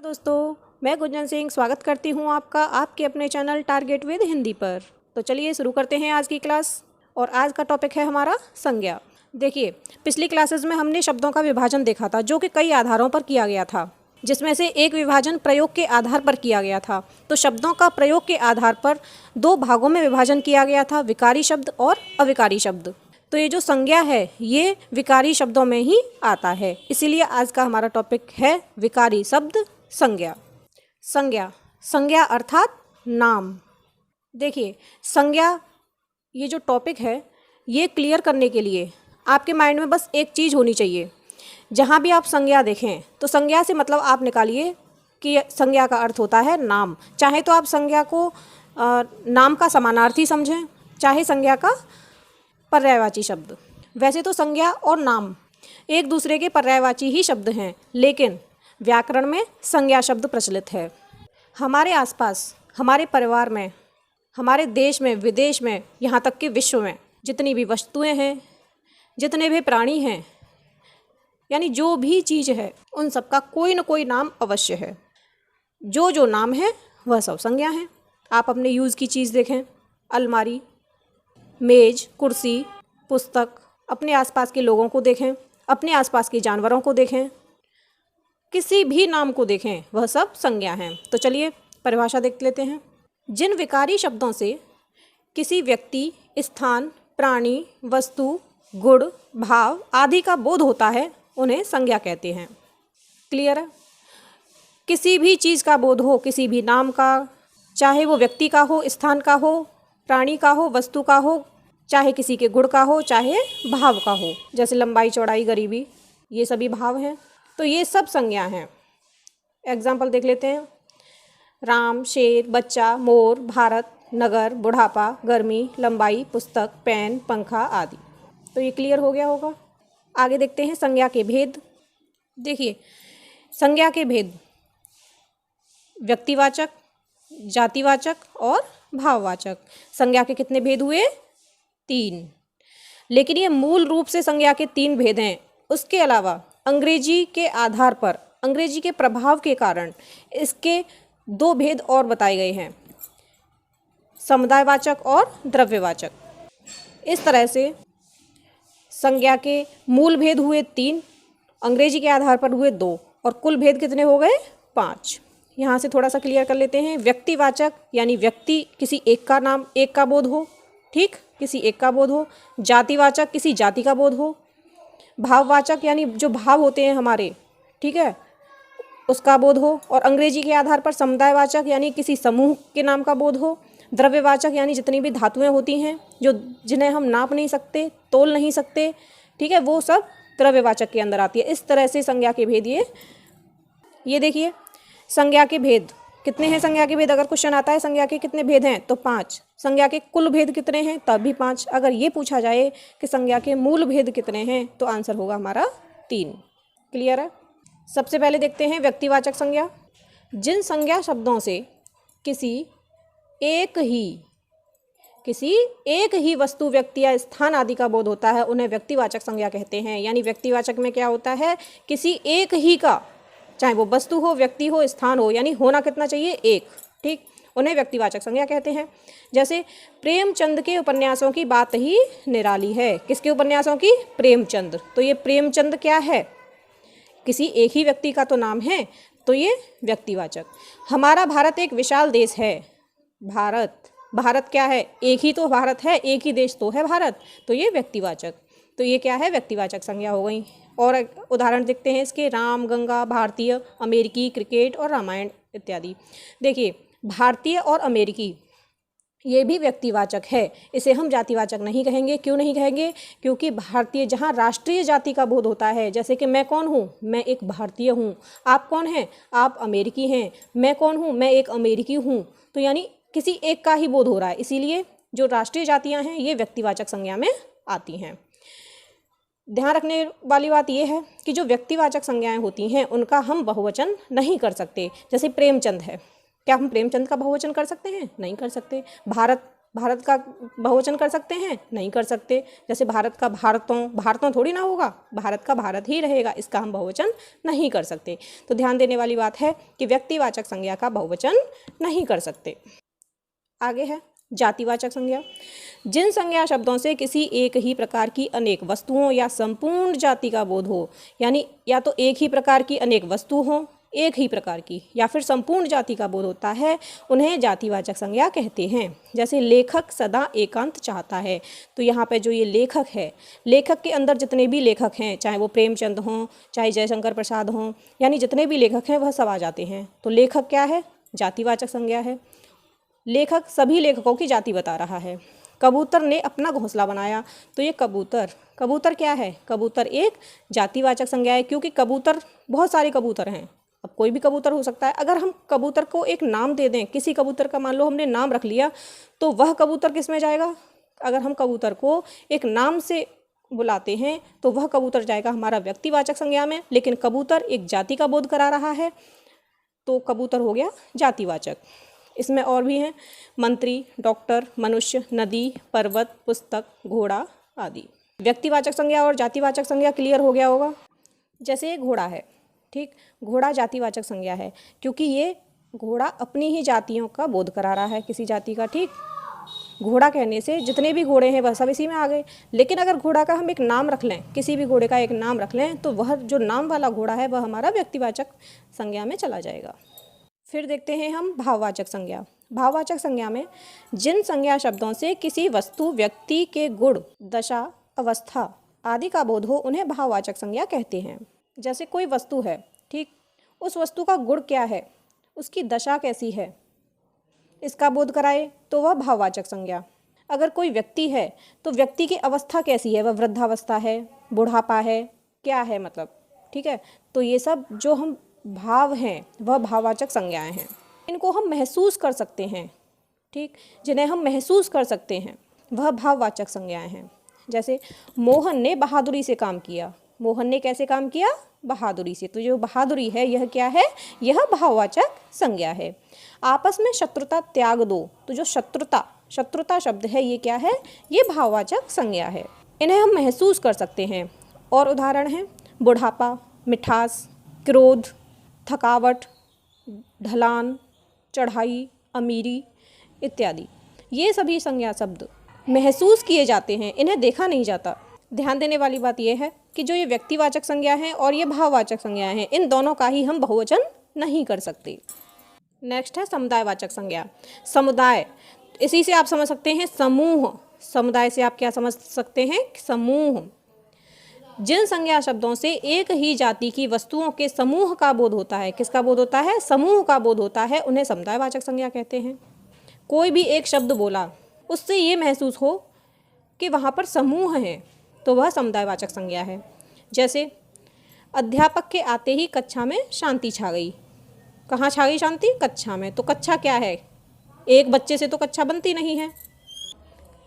दोस्तों, मैं गुंजन सिंह स्वागत करती हूँ आपका आपके अपने चैनल टारगेट विद हिंदी पर। तो चलिए शुरू करते हैं आज की क्लास। और आज का टॉपिक है हमारा संज्ञा। देखिए, पिछली क्लासेस में हमने शब्दों का विभाजन देखा था, जो कि कई आधारों पर किया गया था, जिसमें से एक विभाजन प्रयोग के आधार पर किया गया था। तो शब्दों का प्रयोग के आधार पर दो भागों में विभाजन किया गया था, विकारी शब्द और अविकारी शब्द। तो ये जो संज्ञा है ये विकारी शब्दों में ही आता है, इसीलिए आज का हमारा टॉपिक है विकारी शब्द संज्ञा। संज्ञा संज्ञा अर्थात नाम। देखिए, संज्ञा ये जो टॉपिक है ये क्लियर करने के लिए आपके माइंड में बस एक चीज़ होनी चाहिए। जहाँ भी आप संज्ञा देखें तो संज्ञा से मतलब आप निकालिए कि संज्ञा का अर्थ होता है नाम। चाहे तो आप संज्ञा को नाम का समानार्थी समझें, चाहे संज्ञा का पर्यायवाची शब्द। वैसे तो संज्ञा और नाम एक दूसरे के पर्यायवाची ही शब्द हैं, लेकिन व्याकरण में संज्ञा शब्द प्रचलित है। हमारे आसपास, हमारे परिवार में, हमारे देश में, विदेश में, यहाँ तक कि विश्व में जितनी भी वस्तुएं हैं, जितने भी प्राणी हैं, यानी जो भी चीज़ है, उन सब का कोई न कोई नाम अवश्य है। जो नाम है वह सब संज्ञा है। आप अपने यूज़ की चीज़ देखें, अलमारी, मेज़, कुर्सी, पुस्तक, अपने आसपास के लोगों को देखें, अपने आसपास के जानवरों को देखें, किसी भी नाम को देखें, वह सब संज्ञा हैं। तो चलिए परिभाषा देख लेते हैं। जिन विकारी शब्दों से किसी व्यक्ति, स्थान, प्राणी, वस्तु, गुण, भाव आदि का बोध होता है उन्हें संज्ञा कहते हैं। क्लियर है? किसी भी चीज़ का बोध हो, किसी भी नाम का, चाहे वो व्यक्ति का हो, स्थान का हो, प्राणी का हो, वस्तु का हो, चाहे किसी के गुण का हो, चाहे भाव का हो, जैसे लंबाई, चौड़ाई, गरीबी, ये सभी भाव हैं। तो ये सब संज्ञा हैं। एग्जाम्पल देख लेते हैं। राम, शेर, बच्चा, मोर, भारत, नगर, बुढ़ापा, गर्मी, लंबाई, पुस्तक, पेन, पंखा आदि। तो ये क्लियर हो गया होगा। आगे देखते हैं संज्ञा के भेद। देखिए, संज्ञा के भेद व्यक्तिवाचक, जातिवाचक और भाववाचक। संज्ञा के कितने भेद हुए? 3। लेकिन ये मूल रूप से संज्ञा के 3 भेद हैं। उसके अलावा अंग्रेजी के आधार पर, अंग्रेजी के प्रभाव के कारण इसके 2 भेद और बताए गए हैं, समुदायवाचक और द्रव्यवाचक। इस तरह से संज्ञा के मूल भेद हुए 3, अंग्रेजी के आधार पर हुए 2, और कुल भेद कितने हो गए? 5। यहाँ से थोड़ा सा क्लियर कर लेते हैं। व्यक्तिवाचक यानी व्यक्ति, किसी एक का नाम, एक का बोध हो, ठीक, किसी एक का बोध हो। जातिवाचक, किसी जाति का बोध हो। भाववाचक यानी जो भाव होते हैं हमारे, ठीक है, उसका बोध हो। और अंग्रेजी के आधार पर समुदायवाचक यानी किसी समूह के नाम का बोध हो। द्रव्यवाचक यानी जितनी भी धातुएं होती हैं जो जिन्हें हम नाप नहीं सकते, तोल नहीं सकते, ठीक है, वो सब द्रव्यवाचक के अंदर आती है। इस तरह से संज्ञा के भेद ये देखिए, संज्ञा के भेद कितने हैं? संज्ञा के भेद अगर क्वेश्चन आता है संज्ञा के कितने भेद हैं तो 5। संज्ञा के कुल भेद कितने हैं तब भी 5। अगर ये पूछा जाए कि संज्ञा के मूल भेद कितने हैं तो आंसर होगा हमारा 3। क्लियर है? सबसे पहले देखते हैं व्यक्तिवाचक संज्ञा। जिन संज्ञा शब्दों से किसी एक ही वस्तु, व्यक्ति या स्थान आदि का बोध होता है उन्हें व्यक्तिवाचक संज्ञा कहते हैं। यानी व्यक्तिवाचक में क्या होता है? किसी एक ही का, चाहे वो वस्तु हो, व्यक्ति हो, स्थान हो, यानी होना कितना चाहिए? एक, ठीक, उन्हें व्यक्तिवाचक संज्ञा कहते हैं। जैसे प्रेमचंद के उपन्यासों की बात ही निराली है। किसके उपन्यासों की? प्रेमचंद। तो ये प्रेमचंद क्या है? किसी एक ही व्यक्ति का तो नाम है, तो ये व्यक्तिवाचक। हमारा भारत एक विशाल देश है। भारत क्या है? एक ही तो भारत है, एक ही देश तो है भारत, तो ये व्यक्तिवाचक। तो ये क्या है? व्यक्तिवाचक संज्ञा हो गई। और उदाहरण देखते हैं इसके, राम, गंगा, भारतीय, अमेरिकी, क्रिकेट और रामायण इत्यादि। देखिए, भारतीय और अमेरिकी ये भी व्यक्तिवाचक है, इसे हम जातिवाचक नहीं कहेंगे। क्यों नहीं कहेंगे? क्योंकि भारतीय जहाँ राष्ट्रीय जाति का बोध होता है, जैसे कि मैं कौन हूँ? मैं एक भारतीय हूँ। आप कौन हैं? आप अमेरिकी हैं। मैं कौन हूँ? मैं एक अमेरिकी हूँ। तो यानी किसी एक का ही बोध हो रहा है, इसीलिए जो राष्ट्रीय जातियाँ हैं ये व्यक्तिवाचक संज्ञा में आती हैं। ध्यान रखने वाली बात यह है कि जो व्यक्तिवाचक संज्ञाएं होती हैं उनका हम बहुवचन नहीं कर सकते। जैसे प्रेमचंद है, क्या हम प्रेमचंद का बहुवचन कर सकते हैं? नहीं कर सकते। भारत भारत का बहुवचन कर सकते हैं? नहीं कर सकते। जैसे भारत का भारतों, भारतों थोड़ी ना होगा, भारत का भारत ही रहेगा, इसका हम बहुवचन नहीं कर सकते। तो ध्यान देने वाली बात है कि व्यक्तिवाचक संज्ञा का बहुवचन नहीं कर सकते। आगे है जातिवाचक संज्ञा। जिन संज्ञा शब्दों से किसी एक ही प्रकार की अनेक वस्तुओं या संपूर्ण जाति का बोध हो, यानी या तो एक ही प्रकार की अनेक वस्तु हो, एक ही प्रकार की, या फिर संपूर्ण जाति का बोध होता है, उन्हें जातिवाचक संज्ञा कहते हैं। जैसे लेखक सदा एकांत चाहता है, तो यहाँ पे जो ये लेखक है, लेखक के अंदर जितने भी लेखक हैं, चाहे वो प्रेमचंद हों, चाहे जयशंकर प्रसाद हों, यानी जितने भी लेखक हैं वह सब आ जाते हैं। तो लेखक क्या है? जातिवाचक संज्ञा है। लेखक सभी लेखकों की जाति बता रहा है। कबूतर ने अपना घोंसला बनाया, तो ये कबूतर, कबूतर क्या है? कबूतर एक जातिवाचक संज्ञा है, क्योंकि कबूतर बहुत सारे कबूतर हैं। अब कोई भी कबूतर हो सकता है। अगर हम कबूतर को एक नाम दे दें, किसी कबूतर का मान लो हमने नाम रख लिया, तो वह कबूतर किस में जाएगा? अगर हम कबूतर को एक नाम से बुलाते हैं तो वह कबूतर जाएगा हमारा व्यक्तिवाचक संज्ञा में, लेकिन कबूतर एक जाति का बोध करा रहा है, तो कबूतर हो गया जातिवाचक। इसमें और भी हैं, मंत्री, डॉक्टर, मनुष्य, नदी, पर्वत, पुस्तक, घोड़ा आदि। व्यक्तिवाचक संज्ञा और जातिवाचक संज्ञा क्लियर हो गया होगा। जैसे ये घोड़ा है, ठीक, घोड़ा जातिवाचक संज्ञा है, क्योंकि ये घोड़ा अपनी ही जातियों का बोध करा रहा है, किसी जाति का। ठीक, घोड़ा कहने से जितने भी घोड़े हैं वह सब इसी में आ गए। लेकिन अगर घोड़ा का हम एक नाम रख लें, किसी भी घोड़े का एक नाम रख लें, तो वह जो नाम वाला घोड़ा है वह हमारा व्यक्तिवाचक संज्ञा में चला जाएगा। फिर देखते हैं हम भाववाचक संज्ञा। भाववाचक संज्ञा में जिन संज्ञा शब्दों से किसी वस्तु, व्यक्ति के गुण, दशा, अवस्था आदि का बोध हो, उन्हें भाववाचक संज्ञा कहते हैं। जैसे कोई वस्तु है, ठीक, उस वस्तु का गुण क्या है, उसकी दशा कैसी है, इसका बोध कराए तो वह भाववाचक संज्ञा। अगर कोई व्यक्ति है तो व्यक्ति की अवस्था कैसी है, वह वृद्धावस्था है, बुढ़ापा है, क्या है मतलब, ठीक है। तो ये सब जो हम भाव हैं वह भाववाचक संज्ञाएं हैं। इनको हम महसूस कर सकते हैं, ठीक, जिन्हें हम महसूस कर सकते हैं वह भाववाचक संज्ञाएं हैं। जैसे मोहन ने बहादुरी से काम किया। मोहन ने कैसे काम किया? बहादुरी से। तो जो बहादुरी है यह क्या है? यह भाववाचक संज्ञा है। आपस में शत्रुता त्याग दो, तो जो शत्रुता शब्द है ये क्या है? ये भाववाचक संज्ञा है। इन्हें हम महसूस कर सकते हैं। और उदाहरण हैं बुढ़ापा, मिठास, क्रोध, थकावट, ढलान, चढ़ाई, अमीरी इत्यादि। ये सभी संज्ञा शब्द महसूस किए जाते हैं, इन्हें देखा नहीं जाता। ध्यान देने वाली बात यह है कि जो ये व्यक्तिवाचक संज्ञा हैं और ये भाववाचक संज्ञाएं हैं, इन दोनों का ही हम बहुवचन नहीं कर सकते। नेक्स्ट है समुदायवाचक संज्ञा। समुदाय, इसी से आप समझ सकते हैं समूह। समुदाय से आप क्या समझ सकते हैं? समूह। जिन संज्ञा शब्दों से एक ही जाति की वस्तुओं के समूह का बोध होता है, किसका बोध होता है? समूह का बोध होता है, उन्हें समुदायवाचक संज्ञा कहते हैं। कोई भी एक शब्द बोला, उससे ये महसूस हो कि वहाँ पर समूह है, तो वह समुदायवाचक संज्ञा है। जैसे अध्यापक के आते ही कक्षा में शांति छा गई। कहाँ छा गई शांति? कक्षा में। तो कक्षा क्या है? एक बच्चे से तो कक्षा बनती नहीं है,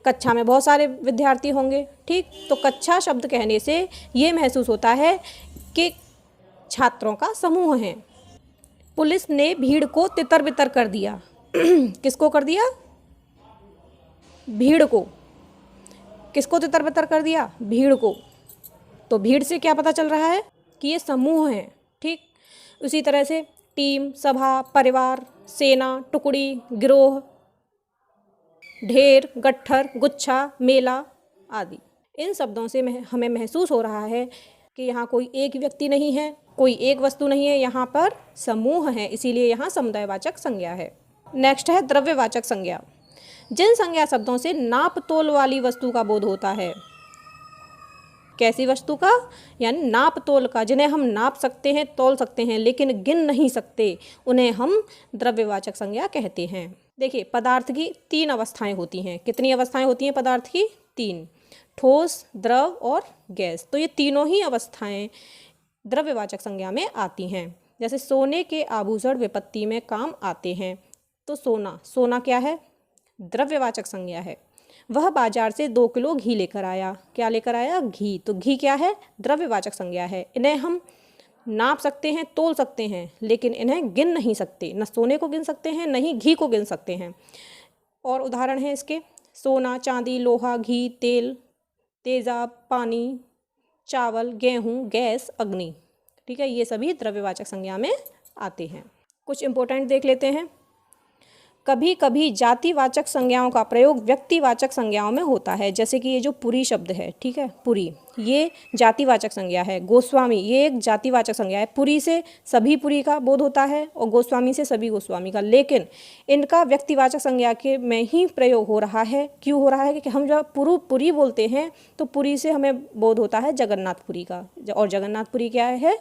कक्षा में बहुत सारे विद्यार्थी होंगे, ठीक। तो कक्षा शब्द कहने से ये महसूस होता है कि छात्रों का समूह है। पुलिस ने भीड़ को तितर बितर कर दिया। किसको कर दिया? भीड़ को। किसको तितर बितर कर दिया? भीड़ को। तो भीड़ से क्या पता चल रहा है? कि ये समूह है, ठीक। उसी तरह से टीम, सभा, परिवार, सेना, टुकड़ी, गिरोह, ढेर, गट्ठर, गुच्छा, मेला आदि। इन शब्दों से हमें महसूस हो रहा है कि यहाँ कोई एक व्यक्ति नहीं है, कोई एक वस्तु नहीं है, यहाँ पर समूह है, इसीलिए यहाँ समुदायवाचक संज्ञा है। नेक्स्ट है द्रव्यवाचक संज्ञा। जिन संज्ञा शब्दों से नाप तोल वाली वस्तु का बोध होता है। कैसी वस्तु का? यानी नाप तोल का, जिन्हें हम नाप सकते हैं, तोल सकते हैं, लेकिन गिन नहीं सकते, उन्हें हम द्रव्यवाचक संज्ञा कहते हैं। देखिए, पदार्थ की 3 अवस्थाएं होती हैं। कितनी अवस्थाएं होती हैं पदार्थ की? 3, ठोस, द्रव और गैस। तो ये तीनों ही अवस्थाएं द्रव्यवाचक संज्ञा में आती हैं। जैसे सोने के आभूषण विपत्ति में काम आते हैं। तो सोना क्या है? द्रव्यवाचक संज्ञा है। वह बाजार से 2 किलो घी लेकर आया। क्या लेकर आया? घी। तो घी क्या है? द्रव्यवाचक संज्ञा है। इन्हें हम नाप सकते हैं, तोल सकते हैं, लेकिन इन्हें गिन नहीं सकते। न सोने को गिन सकते हैं, न ही घी को गिन सकते हैं। और उदाहरण हैं इसके सोना, चांदी, लोहा, घी, तेल, तेजाब, पानी, चावल, गेहूँ, गैस, अग्नि। ठीक है, ये सभी द्रव्यवाचक संज्ञा में आते हैं। कुछ इंपॉर्टेंट देख लेते हैं। कभी कभी जातिवाचक संज्ञाओं का प्रयोग व्यक्तिवाचक संज्ञाओं में होता है, जैसे कि ये जो पुरी शब्द है, ठीक है, पुरी, ये जातिवाचक संज्ञा है। गोस्वामी, ये एक जातिवाचक संज्ञा है। पुरी से सभी पुरी का बोध होता है और गोस्वामी से सभी गोस्वामी का, लेकिन इनका व्यक्तिवाचक संज्ञा के में ही प्रयोग हो रहा है। क्यों हो रहा है? कि हम जब पुरी बोलते हैं तो पुरी से हमें बोध होता है जगन्नाथपुरी का, और जगन्नाथपुरी क्या है?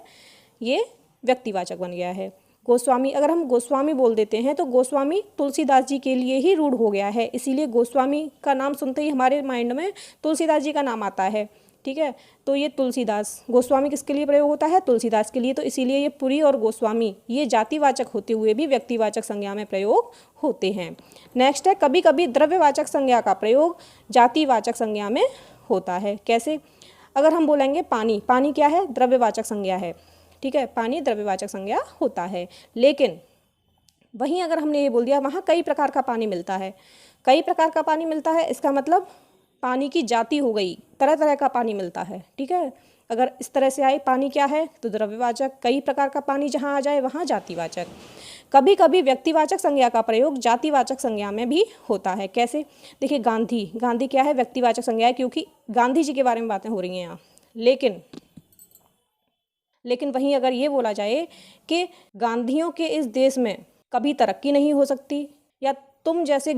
ये व्यक्तिवाचक बन गया है। गोस्वामी, अगर हम गोस्वामी बोल देते हैं तो गोस्वामी तुलसीदास जी के लिए ही रूढ़ हो गया है, इसीलिए गोस्वामी का नाम सुनते ही हमारे माइंड में तुलसीदास जी का नाम आता है। ठीक है, तो ये तुलसीदास, गोस्वामी किसके लिए प्रयोग होता है? तुलसीदास के लिए। तो इसीलिए ये पुरी और गोस्वामी ये जातिवाचक होते हुए भी व्यक्तिवाचक संज्ञा में प्रयोग होते हैं। नेक्स्ट है, कभी कभी द्रव्यवाचक संज्ञा का प्रयोग जातिवाचक संज्ञा में होता है। कैसे? अगर हम बोलेंगे पानी, पानी क्या है? द्रव्यवाचक संज्ञा है। ठीक है, पानी द्रव्यवाचक संज्ञा होता है। लेकिन वहीं अगर हमने ये बोल दिया वहाँ कई प्रकार का पानी मिलता है, कई प्रकार का पानी मिलता है, इसका मतलब पानी की जाति हो गई, तरह तरह का पानी मिलता है। ठीक है, अगर इस तरह से आए पानी क्या है तो द्रव्यवाचक, कई प्रकार का पानी जहाँ आ जाए वहाँ जातिवाचक। कभी कभी व्यक्तिवाचक संज्ञा का प्रयोग जातिवाचक संज्ञा में भी होता है। कैसे? देखिए, गांधी, गांधी क्या है? व्यक्तिवाचक संज्ञा है, क्योंकि गांधी जी के बारे में बातें हो रही हैं यहाँ। लेकिन वहीं अगर ये बोला जाए कि गांधियों के इस देश में कभी तरक्की नहीं हो सकती, या तुम जैसे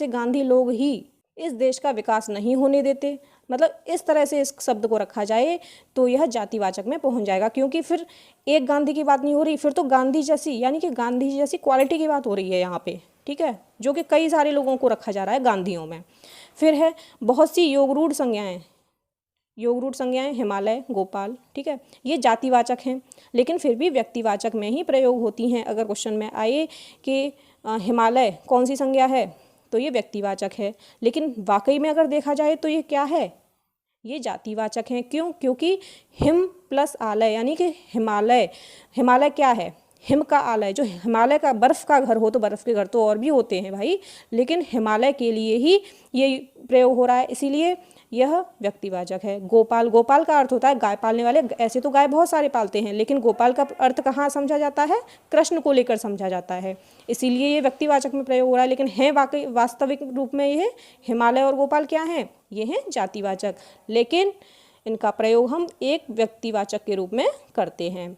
गांधी लोग ही इस देश का विकास नहीं होने देते, मतलब इस तरह से इस शब्द को रखा जाए तो यह जातिवाचक में पहुंच जाएगा, क्योंकि फिर एक गांधी की बात नहीं हो रही, फिर तो गांधी जैसी, यानी कि गांधी जैसी क्वालिटी की बात हो रही है यहाँ पे। ठीक है, जो कि कई सारे लोगों को रखा जा रहा है गांधियों में। फिर है बहुत सी योगरूढ़ संज्ञाएँ, हिमालय, गोपाल। ठीक है, ये जातिवाचक हैं, लेकिन फिर भी व्यक्तिवाचक में ही प्रयोग होती हैं। अगर क्वेश्चन में आए कि हिमालय कौन सी संज्ञा है तो ये व्यक्तिवाचक है, लेकिन वाकई में अगर देखा जाए तो ये क्या है? ये जातिवाचक हैं। क्यों? क्योंकि हिम प्लस आलय, यानी कि हिमालय, हिमालय क्या है? हिम का आलय, जो हिमालय का बर्फ़ का घर हो, तो बर्फ़ के घर तो और भी होते हैं भाई, लेकिन हिमालय के लिए ही ये प्रयोग हो रहा है, इसीलिए यह व्यक्तिवाचक है। गोपाल, गोपाल का अर्थ होता है गाय पालने वाले। ऐसे तो गाय बहुत सारे पालते हैं, लेकिन गोपाल का अर्थ कहाँ समझा जाता है? कृष्ण को लेकर समझा जाता है, इसीलिए ये व्यक्तिवाचक में प्रयोग हो रहा है। लेकिन है वाकई वास्तविक रूप में ये हिमालय और गोपाल क्या हैं? ये हैं जातिवाचक, लेकिन इनका प्रयोग हम एक व्यक्तिवाचक के रूप में करते हैं।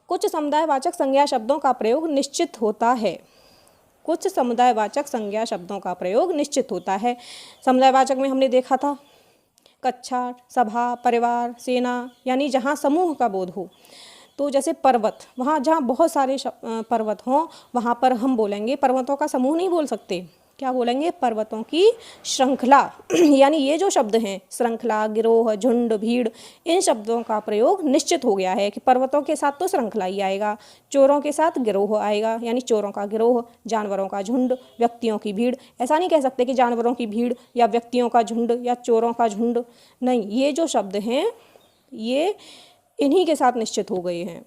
कुछ समुदायवाचक संज्ञा शब्दों का प्रयोग निश्चित होता है। कुछ समुदायवाचक संज्ञा शब्दों का प्रयोग निश्चित होता है। समुदायवाचक में हमने देखा था कक्षा, सभा, परिवार, सेना, यानी जहाँ समूह का बोध हो। तो जैसे पर्वत, वहाँ जहाँ बहुत सारे पर्वत हों वहाँ पर हम बोलेंगे, पर्वतों का समूह नहीं बोल सकते, क्या बोलेंगे? पर्वतों की श्रृंखला। यानी ये जो शब्द हैं, श्रृंखला, गिरोह, झुंड, भीड़, इन शब्दों का प्रयोग निश्चित हो गया है कि पर्वतों के साथ तो श्रृंखला ही आएगा, चोरों के साथ गिरोह आएगा, यानी चोरों का गिरोह, जानवरों का झुंड, व्यक्तियों की भीड़। ऐसा नहीं कह सकते कि जानवरों की भीड़ या व्यक्तियों का झुंड या चोरों का झुंड, नहीं, ये जो शब्द हैं ये इन्हीं के साथ निश्चित हो गए हैं।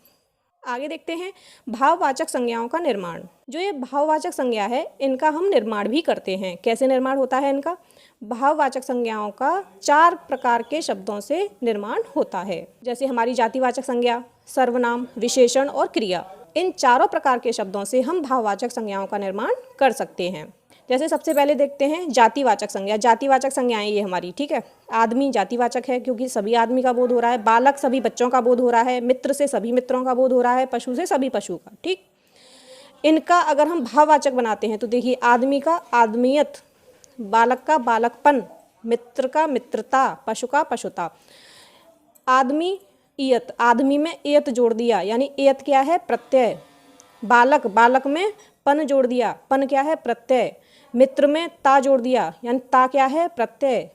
आगे देखते हैं भाववाचक संज्ञाओं का निर्माण। जो ये भाववाचक संज्ञा है इनका हम निर्माण भी करते हैं। कैसे निर्माण होता है इनका? भाववाचक संज्ञाओं का 4 प्रकार के शब्दों से निर्माण होता है। जैसे हमारी जातिवाचक संज्ञा, सर्वनाम, विशेषण और क्रिया, इन चारों प्रकार के शब्दों से हम भाववाचक संज्ञाओं का निर्माण कर सकते हैं। जैसे सबसे पहले देखते हैं जातिवाचक संज्ञा। जातिवाचक संज्ञाएं ये हमारी, ठीक है। आदमी जातिवाचक है क्योंकि सभी आदमी का बोध हो रहा है, बालक सभी बच्चों का बोध हो रहा है, मित्र से सभी मित्रों का बोध हो रहा है, पशु से सभी पशु का, ठीक। इनका अगर हम भाववाचक बनाते हैं तो देखिए, आदमी का आदमियत, बालक का बालकपन, मित्र का मित्रता, पशु का पशुता। आदमी इयत, आदमी में इयत जोड़ दिया, यानी इयत क्या है? प्रत्यय। बालक, बालक में पन जोड़ दिया, पन क्या है? प्रत्यय। मित्र में ता जोड़ दिया, यानी ता क्या है? प्रत्यय।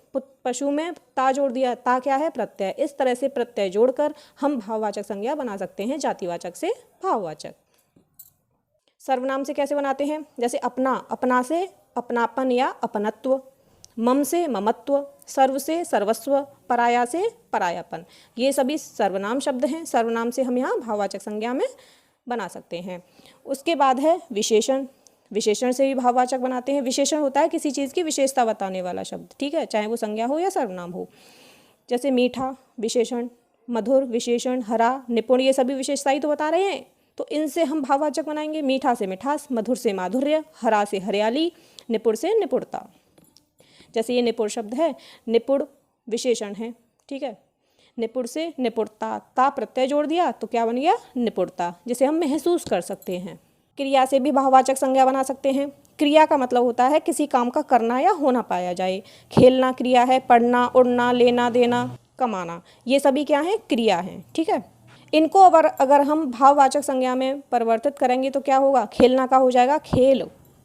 पशु में ता जोड़ दिया, ता क्या है? प्रत्यय। इस तरह से प्रत्यय जोड़कर हम भाववाचक संज्ञा बना सकते हैं, जातिवाचक से भाववाचक। सर्वनाम से कैसे बनाते हैं? जैसे अपना, अपना से अपनापन या अपनत्व, मम से ममत्व, सर्व से सर्वस्व, पराया से परायापन। ये सभी सर्वनाम शब्द हैं। सर्वनाम से हम यहाँ भाववाचक संज्ञा में बना सकते हैं। उसके बाद है विशेषण। विशेषण से भी भाववाचक बनाते हैं। विशेषण होता है किसी चीज़ की विशेषता बताने वाला शब्द, ठीक है, चाहे वो संज्ञा हो या सर्वनाम हो। जैसे मीठा विशेषण, मधुर विशेषण, हरा, निपुण, ये सभी विशेषता ही तो बता रहे हैं। तो इनसे हम भाववाचक बनाएंगे। मीठा से मिठास, मधुर से माधुर्य, हरा से हरियाली, निपुण से निपुणता। जैसे ये निपुण शब्द है, निपुण विशेषण है, ठीक है। निपुण से निपुणता, ता प्रत्यय जोड़ दिया तो क्या बन गया, निपुणता, जिसे हम महसूस कर सकते हैं। क्रिया से भी भाववाचक संज्ञा बना सकते हैं। क्रिया का मतलब होता है किसी काम का करना या होना पाया जाए। खेलना क्रिया है, पढ़ना, उड़ना, लेना देना, कमाना, ये सभी क्या हैं, क्रिया हैं, ठीक है। इनको अगर हम भाववाचक संज्ञा में परिवर्तित करेंगे तो क्या होगा, खेलना का हो जाएगा खेल,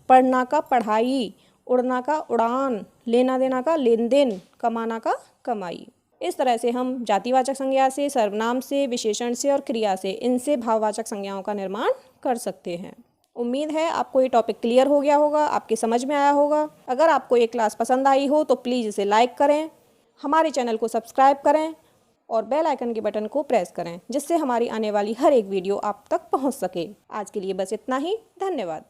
पढ़ना का पढ़ाई, उड़ना का उड़ान, लेना देना का लेन देन, कमाना का कमाई। इस तरह से हम जातिवाचक संज्ञा से, सर्वनाम से, विशेषण से और क्रिया से, इनसे भाववाचक संज्ञाओं का निर्माण कर सकते हैं। उम्मीद है आपको ये टॉपिक क्लियर हो गया होगा, आपके समझ में आया होगा। अगर आपको ये क्लास पसंद आई हो तो प्लीज़ इसे लाइक करें, हमारे चैनल को सब्सक्राइब करें और बेल आइकन के बटन को प्रेस करें, जिससे हमारी आने वाली हर एक वीडियो आप तक पहुंच सके। आज के लिए बस इतना ही, धन्यवाद।